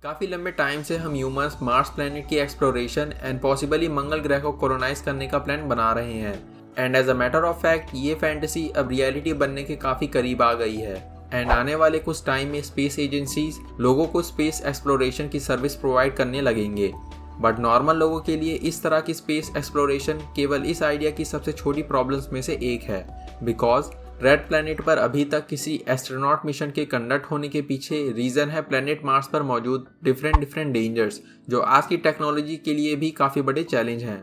काफ़ी लंबे टाइम से हम ह्यूमंस मार्स प्लैनेट की एक्सप्लोरेशन एंड पॉसिबली मंगल ग्रह को कोलोनाइज करने का प्लान बना रहे हैं। And as a matter of fact ये फैंटेसी अब रियलिटी बनने के काफ़ी करीब आ गई है। एंड आने वाले कुछ टाइम में स्पेस एजेंसीज लोगों को स्पेस एक्सप्लोरेशन की सर्विस प्रोवाइड करने लगेंगे। बट नॉर्मल लोगों के लिए इस तरह की स्पेस एक्सप्लोरेशन केवल इस आइडिया की सबसे छोटी प्रॉब्लम्स में से एक है, बिकॉज रेड प्लैनेट पर अभी तक किसी एस्ट्रोनॉट मिशन के कंडक्ट होने के पीछे रीज़न है प्लैनेट मार्स पर मौजूद डिफरेंट डेंजर्स, जो आज की टेक्नोलॉजी के लिए भी काफ़ी बड़े चैलेंज हैं।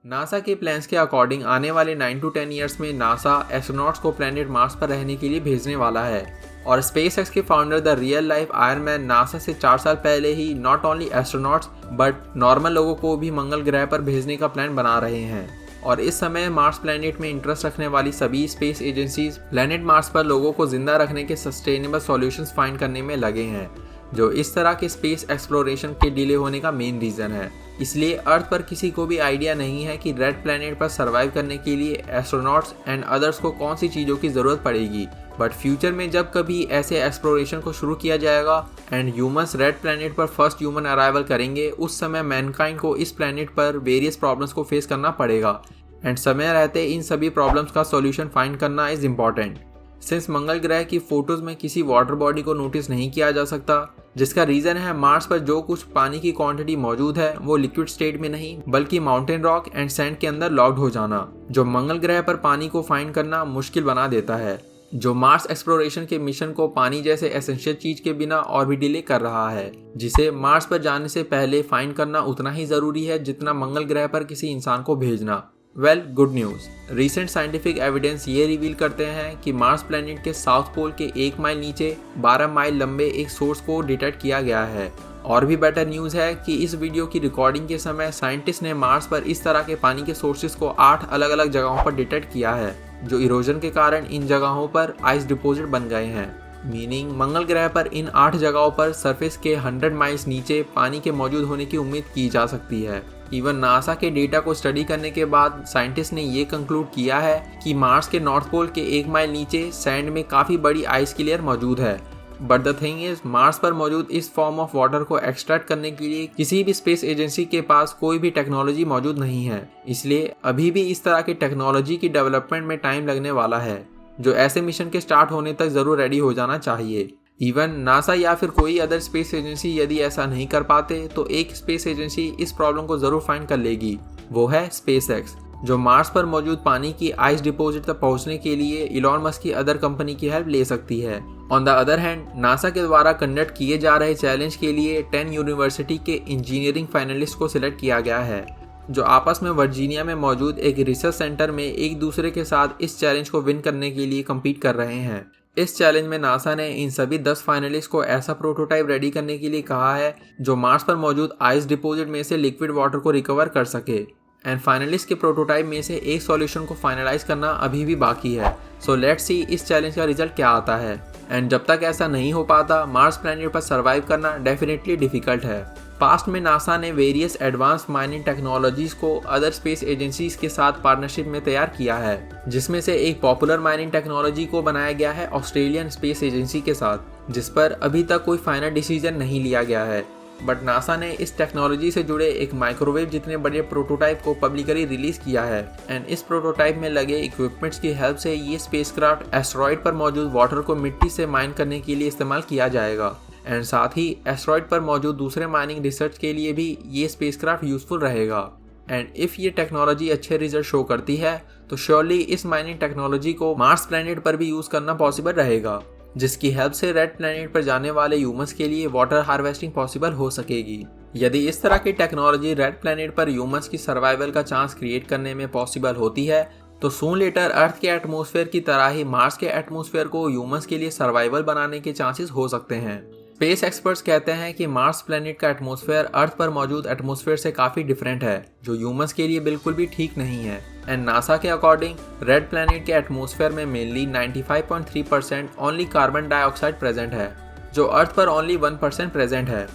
नासा के प्लान्स के अकॉर्डिंग आने वाले 9 to 10 ईयर्स में नासा एस्ट्रोनॉट्स को प्लैनेट मार्स पर रहने के लिए भेजने वाला है। और स्पेसएक्स के founder the real life Iron Man NASA से 4 साल पहले ही not only astronauts but normal लोगों को भी मंगल ग्रह पर भेजने का प्लान बना रहे हैं। और इस समय मार्स प्लैनेट में इंटरेस्ट रखने वाली सभी स्पेस एजेंसीज प्लैनेट मार्स पर लोगों को जिंदा रखने के सस्टेनेबल सॉल्यूशंस फाइंड करने में लगे हैं, जो इस तरह के स्पेस एक्सप्लोरेशन के डिले होने का मेन रीज़न है। इसलिए अर्थ पर किसी को भी आइडिया नहीं है कि रेड प्लैनेट पर सर्वाइव करने के लिए एस्ट्रोनॉट्स एंड अदर्स को कौन सी चीज़ों की ज़रूरत पड़ेगी। बट फ्यूचर में जब कभी ऐसे एक्सप्लोरेशन को शुरू किया जाएगा एंड ह्यूमंस रेड प्लैनेट पर फर्स्ट ह्यूमन अराइवल करेंगे, उस समय मैनकाइंड को इस प्लैनेट पर वेरियस प्रॉब्लम्स को फेस करना पड़ेगा। एंड समय रहते इन सभी प्रॉब्लम्स का सॉल्यूशन फाइंड करना इज़ इम्पॉर्टेंट। सिंस मंगल ग्रह की फोटोज़ में किसी वाटर बॉडी को नोटिस नहीं किया जा सकता, जिसका रीज़न है मार्स पर जो कुछ पानी की क्वांटिटी मौजूद है वो लिक्विड स्टेट में नहीं बल्कि माउंटेन रॉक एंड सैंड के अंदर लॉक्ड हो जाना, जो मंगल ग्रह पर पानी को फाइंड करना मुश्किल बना देता है, जो मार्स एक्सप्लोरेशन के मिशन को पानी जैसे एसेंशियल चीज के बिना और भी डिले कर रहा है, जिसे मार्स पर जाने से पहले फाइंड करना उतना ही ज़रूरी है जितना मंगल ग्रह पर किसी इंसान को भेजना। Well, good news, recent scientific evidence ये रिवील करते हैं कि मार्स प्लैनेट के साउथ पोल के 1 माइल नीचे 12 माइल लंबे एक सोर्स को डिटेक्ट किया गया है। और भी बेटर न्यूज़ है कि इस वीडियो की रिकॉर्डिंग के समय साइंटिस्ट ने मार्स पर इस तरह के पानी के सोर्सेज को 8 अलग अलग जगहों पर डिटेक्ट किया है, जो इरोजन के कारण इन जगहों पर आइस डिपॉजिट बन गए हैं। मीनिंग मंगल ग्रह पर इन 8 जगहों पर सरफेस के 100 माइल्स नीचे पानी के मौजूद होने की उम्मीद की जा सकती है। इवन नासा के डेटा को स्टडी करने के बाद साइंटिस्ट ने ये कंक्लूड किया है कि मार्स के नॉर्थ पोल के 1 माइल नीचे सैंड में काफ़ी बड़ी आइस की लेयर मौजूद है। But the thing is, Mars पर मौजूद इस फॉर्म ऑफ वाटर को एक्सट्रैक्ट करने के लिए किसी भी स्पेस एजेंसी के पास कोई भी टेक्नोलॉजी मौजूद नहीं है। इसलिए अभी भी इस तरह की टेक्नोलॉजी की डेवलपमेंट में टाइम लगने वाला है, जो ऐसे मिशन के स्टार्ट होने तक ज़रूर रेडी हो जाना चाहिए। इवन नासा या फिर कोई अदर स्पेस एजेंसी यदि ऐसा नहीं कर पाते तो एक स्पेस एजेंसी इस प्रॉब्लम को ज़रूर फाइंड कर लेगी, वो है स्पेसएक्स, जो मार्स पर मौजूद पानी की आइस डिपॉजिट तक पहुंचने के लिए इलॉन मस्क की अदर कंपनी की हेल्प ले सकती है। On the other hand, NASA के द्वारा कंडक्ट किए जा रहे चैलेंज के लिए 10 यूनिवर्सिटी के इंजीनियरिंग फाइनलिस्ट को सिलेक्ट किया गया है, जो आपस में वर्जीनिया में मौजूद एक रिसर्च सेंटर में एक दूसरे के साथ इस चैलेंज को विन करने के लिए कम्पीट कर रहे हैं। इस चैलेंज में नासा ने इन सभी 10 फाइनलिस्ट को ऐसा प्रोटोटाइप रेडी करने के लिए कहा है जो मार्स पर मौजूद आइस डिपॉजिट में से लिक्विड वाटर को रिकवर कर सके। एंड फाइनलिस्ट के प्रोटोटाइप में से एक सॉल्यूशन को फाइनलाइज करना अभी भी बाकी है। सो लेट्स सी इस चैलेंज का रिजल्ट क्या आता है। एंड जब तक ऐसा नहीं हो पाता, मार्स प्लैनेट पर सर्वाइव करना डेफिनेटली डिफिकल्ट है। पास्ट में नासा ने वेरियस एडवांस माइनिंग टेक्नोलॉजीज को अदर स्पेस एजेंसीज के साथ पार्टनरशिप में तैयार किया है, जिसमें से एक पॉपुलर माइनिंग टेक्नोलॉजी को बनाया गया है ऑस्ट्रेलियन स्पेस एजेंसी के साथ, जिस पर अभी तक कोई फाइनल डिसीजन नहीं लिया गया है। बट नासा ने इस टेक्नोलॉजी से जुड़े एक माइक्रोवेव जितने बड़े प्रोटोटाइप को पब्लिकली रिलीज किया है। एंड इस प्रोटोटाइप में लगे इक्विपमेंट्स की हेल्प से ये स्पेसक्राफ्ट एस्टेरॉयड पर मौजूद वाटर को मिट्टी से माइन करने के लिए इस्तेमाल किया जाएगा। एंड साथ ही एस्टेरॉयड पर मौजूद दूसरे माइनिंग रिसर्च के लिए भी ये स्पेसक्राफ्ट यूजफुल रहेगा। एंड इफ़ ये टेक्नोलॉजी अच्छे रिजल्ट शो करती है तो श्योरली इस माइनिंग टेक्नोलॉजी को मार्स प्लैनेट पर भी यूज़ करना पॉसिबल रहेगा, जिसकी हेल्प से रेड प्लैनेट पर जाने वाले ह्यूमंस के लिए वाटर हार्वेस्टिंग पॉसिबल हो सकेगी। यदि इस तरह की टेक्नोलॉजी रेड प्लैनेट पर ह्यूमंस की सर्वाइवल का चांस क्रिएट करने में पॉसिबल होती है तो सून लेटर अर्थ के एटमॉस्फेयर की तरह ही मार्स के एटमॉस्फेयर को ह्यूमंस के लिए सर्वाइवल बनाने के चांसेस हो सकते हैं। स्पेस एक्सपर्ट्स कहते हैं कि मार्स प्लैनेट का एटमॉस्फेयर अर्थ पर मौजूद एटमॉस्फेयर से काफ़ी डिफरेंट है, जो ह्यूमंस के लिए बिल्कुल भी ठीक नहीं है। एंड नासा के अकॉर्डिंग रेड प्लैनेट के एटमॉस्फेयर में mainly 95.3% only carbon dioxide present है, जो अर्थ पर ओनली 1% प्रेजेंट है।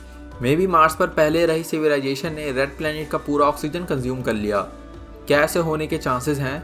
मे बी मार्स पर पहले रही सिविलाइजेशन ने रेड प्लैनेट का पूरा ऑक्सीजन कंज्यूम कर लिया। क्या ऐसे होने के चांसेस हैं?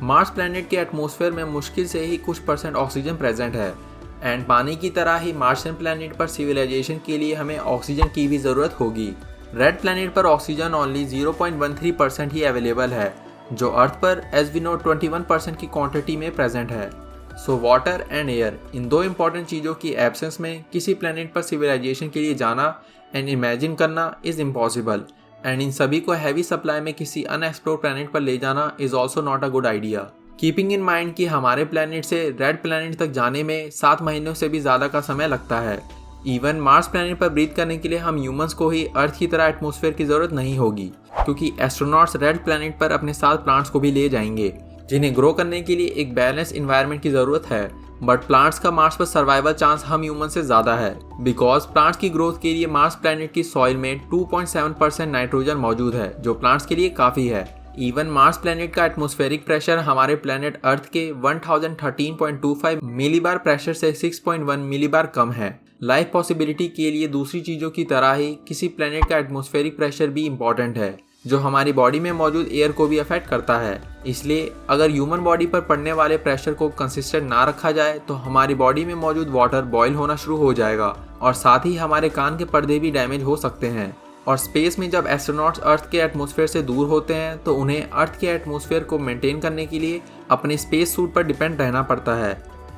मार्स प्लैनेट के एटमॉस्फेयर में मुश्किल से ही कुछ % ऑक्सीजन प्रेजेंट है, एंड पानी की तरह ही मार्शियन प्लैनेट पर सिविलाइजेशन के लिए हमें ऑक्सीजन की भी ज़रूरत होगी। रेड प्लैनेट पर ऑक्सीजन ओनली 0.13% ही अवेलेबल है, जो अर्थ पर एज वी नो 21% की क्वांटिटी में प्रेजेंट है। सो वाटर एंड एयर, इन दो इंपॉर्टेंट चीज़ों की एब्सेंस में किसी प्लैनेट पर सिविलाइजेशन के लिए जाना एंड इमेजिन करना इज़ इम्पॉसिबल, एंड इन सभी को हैवी सप्लाई में किसी अनएक्सप्लोर प्लैनेट पर ले जाना is also not a good idea. Keeping in mind कि हमारे प्लैनेट से रेड प्लैनेट तक जाने में 7 महीनों से भी ज़्यादा का समय लगता है। इवन मार्स प्लैनेट पर ब्रीथ करने के लिए हम ह्यूमंस को ही अर्थ की तरह एटमॉस्फेयर की ज़रूरत नहीं होगी, क्योंकि एस्ट्रोनॉट्स रेड प्लैनेट पर अपने साथ प्लांट्स को भी ले जाएंगे, जिन्हें ग्रो करने के लिए एक बैलेंस इन्वायरमेंट की ज़रूरत है। बट प्लांट्स का मार्स पर सर्वाइवल चांस हम ह्यूमन से ज़्यादा है, बिकॉज प्लांट्स की ग्रोथ के लिए मार्स प्लैनेट की सॉइल में 2.7% नाइट्रोजन मौजूद है, जो प्लांट्स के लिए काफ़ी है। इवन मार्स प्लैनेट का एटमॉस्फेरिक प्रेशर हमारे प्लैनेट अर्थ के 1013.25 मिलीबार प्रेशर से 6.1 मिलीबार कम है। लाइफ पॉसिबिलिटी के लिए दूसरी चीज़ों की तरह ही किसी प्लैनेट का एटमॉस्फेरिक प्रेशर भी इम्पॉर्टेंट है, जो हमारी बॉडी में मौजूद एयर को भी अफेक्ट करता है। इसलिए अगर ह्यूमन बॉडी पर पड़ने वाले प्रेशर को कंसिस्टेंट ना रखा जाए तो हमारी बॉडी में मौजूद वाटर बॉयल होना शुरू हो जाएगा, और साथ ही हमारे कान के पर्दे भी डैमेज हो सकते हैं। और स्पेस में जब एस्ट्रोनॉट्स अर्थ के एटमॉस्फेयर से दूर होते हैं तो उन्हें अर्थ के एटमॉस्फेयर को मेंटेन करने के लिए अपने स्पेस सूट पर डिपेंड रहना पड़ता है।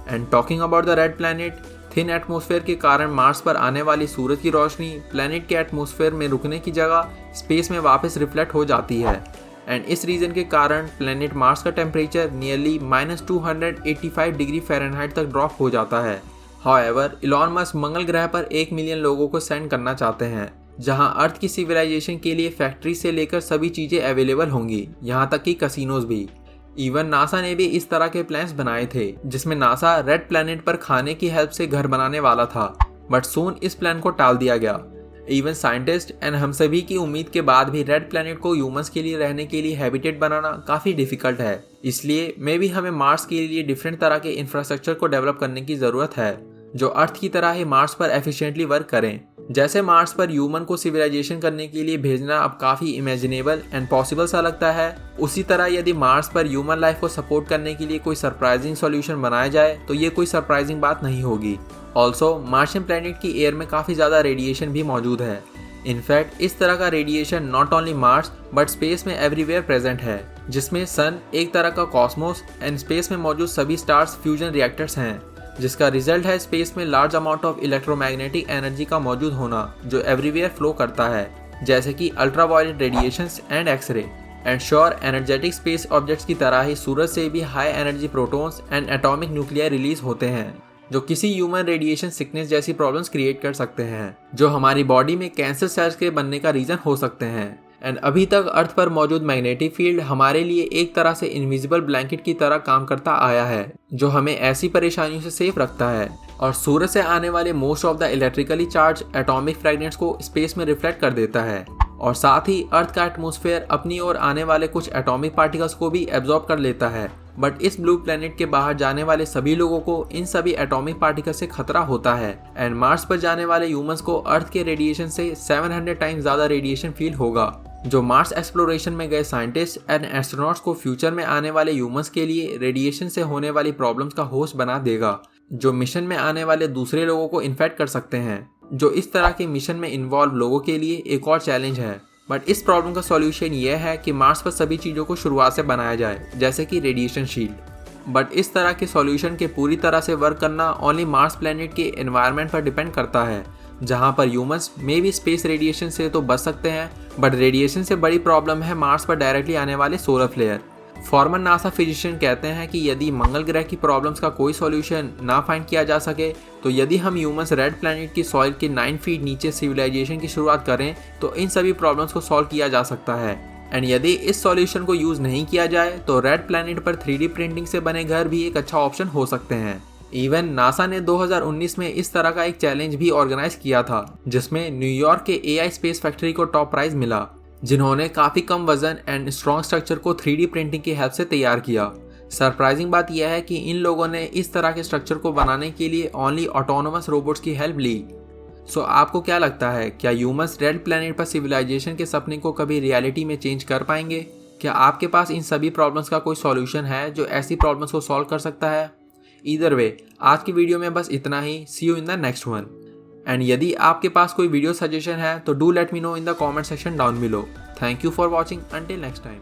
And talking about the red planet, thin atmosphere के कारण मार्स पर आने वाली सूरज की रोशनी प्लैनेट के एटमॉस्फेयर में रुकने की जगह स्पेस में वापस रिफ्लेक्ट हो जाती है, एंड इस रीजन के कारण प्लैनेट मार्स का टेम्परेचर नियरली -285 डिग्री फ़ारेनहाइट तक ड्रॉप हो जाता है। हाउएवर, इलॉन मस्क मंगल ग्रह पर 1 मिलियन लोगों को सेंड करना चाहते हैं, जहां अर्थ की सिविलाइजेशन के लिए फैक्ट्री से लेकर सभी चीज़ें अवेलेबल होंगी, यहाँ तक कि कसिनोज भी। इवन नासा ने भी इस तरह के प्लान्स बनाए थे, जिसमें नासा रेड प्लैनेट पर खाने की हेल्प से घर बनाने वाला था, बट सून इस प्लान को टाल दिया गया। इवन साइंटिस्ट एंड हम सभी की उम्मीद के बाद भी रेड प्लैनेट को ह्यूमंस के लिए रहने के लिए हैबिटेट बनाना काफ़ी डिफिकल्ट है। इसलिए मे भी हमें मार्स के लिए डिफरेंट तरह के इंफ्रास्ट्रक्चर को डेवलप करने की ज़रूरत है, जो अर्थ की तरह ही मार्स पर एफिशिएंटली वर्क करें। जैसे मार्स पर ह्यूमन को सिविलाइजेशन करने के लिए भेजना अब काफ़ी इमेजिनेबल एंड पॉसिबल सा लगता है, उसी तरह यदि मार्स पर ह्यूमन लाइफ को सपोर्ट करने के लिए कोई सरप्राइजिंग सॉल्यूशन बनाया जाए तो ये कोई सरप्राइजिंग बात नहीं होगी। ऑल्सो मार्शियन प्लैनेट की एयर में काफ़ी ज़्यादा रेडिएशन भी मौजूद है। इनफैक्ट इस तरह का radiation not only Mars but space में एवरीवेयर प्रेजेंट है, जिसमें सन एक तरह का कॉस्मोस एंड स्पेस में मौजूद सभी स्टार्स फ्यूजन रिएक्टर्स हैं, जिसका रिजल्ट है स्पेस में large amount of electromagnetic energy का मौजूद होना, जो एवरीवेयर फ्लो करता है, जैसे कि ultraviolet radiations and X-ray. And sure energetic space objects की तरह ही सूरज से भी high energy protons and atomic nuclear release होते हैं, जो किसी ह्यूमन रेडिएशन सिकनेस जैसी प्रॉब्लम्स क्रिएट कर सकते हैं, जो हमारी बॉडी में कैंसर सेल्स के बनने का रीजन हो सकते हैं। एंड अभी तक अर्थ पर मौजूद मैग्नेटिक फील्ड हमारे लिए एक तरह से इनविजिबल ब्लैंकेट की तरह काम करता आया है, जो हमें ऐसी परेशानियों से सेफ रखता है। और सूरज से आने वाले most of the electrically charge atomic fragments को स्पेस में रिफ्लेक्ट कर देता है, और साथ ही अर्थ का एटमॉस्फेयर अपनी ओर आने वाले कुछ एटॉमिक पार्टिकल्स को भी एब्जॉर्ब कर लेता है। बट इस ब्लू प्लैनेट के बाहर जाने वाले सभी लोगों को इन सभी एटॉमिक पार्टिकल से खतरा होता है, एंड मार्स पर जाने वाले ह्यूमंस को अर्थ के रेडिएशन से 700 टाइम्स ज़्यादा रेडिएशन फील होगा, जो मार्स एक्सप्लोरेशन में गए साइंटिस्ट एंड एस्ट्रोनॉट्स को फ्यूचर में आने वाले ह्यूमंस के लिए रेडिएशन से होने वाली प्रॉब्लम्स का होस्ट बना देगा, जो मिशन में आने वाले दूसरे लोगों को इन्फेक्ट कर सकते हैं, जो इस तरह के मिशन में इन्वॉल्व लोगों के लिए एक और चैलेंज है। बट इस प्रॉब्लम का सॉल्यूशन यह है कि मार्स पर सभी चीज़ों को शुरुआत से बनाया जाए, जैसे कि रेडिएशन शील्ड। बट इस तरह के सॉल्यूशन के पूरी तरह से वर्क करना ओनली मार्स प्लैनेट के एनवायरनमेंट पर डिपेंड करता है, जहां पर ह्यूमंस मे भी स्पेस रेडिएशन से तो बच सकते हैं, बट रेडिएशन से बड़ी प्रॉब्लम है मार्स पर डायरेक्टली आने वाले solar flare. Former NASA physician कहते हैं कि यदि मंगल ग्रह की प्रॉब्लम्स का कोई सॉल्यूशन ना फाइंड किया जा सके, तो यदि हम ह्यूमंस रेड प्लैनेट की सॉइल के 9 फीट नीचे सिविलाइजेशन की शुरुआत करें तो इन सभी प्रॉब्लम्स को सॉल्व किया जा सकता है। एंड यदि इस सॉल्यूशन को यूज़ नहीं किया जाए तो रेड प्लैनेट पर 3D प्रिंटिंग से बने घर भी एक अच्छा ऑप्शन हो सकते हैं। इवन नासा ने 2019 में इस तरह का एक चैलेंज भी ऑर्गेनाइज किया था, जिसमें न्यूयॉर्क के AI स्पेस फैक्ट्री को टॉप प्राइज मिला, जिन्होंने काफ़ी कम वजन एंड स्ट्रॉन्ग स्ट्रक्चर को 3D प्रिंटिंग की हेल्प से तैयार किया। सरप्राइजिंग बात यह है कि इन लोगों ने इस तरह के स्ट्रक्चर को बनाने के लिए ओनली ऑटोनोमस रोबोट्स की हेल्प ली। सो आपको क्या लगता है, क्या ह्यूमंस रेड प्लैनेट पर सिविलाइजेशन के सपने को कभी रियलिटी में चेंज कर पाएंगे? क्या आपके पास इन सभी प्रॉब्लम्स का कोई सॉल्यूशन है जो ऐसी प्रॉब्लम्स को सॉल्व कर सकता है? ईदर वे आज की वीडियो में बस इतना ही। See you in the next one. And यदि आपके पास कोई वीडियो सजेशन है तो do let me know in the comment section down below. Thank you for watching. Until next time.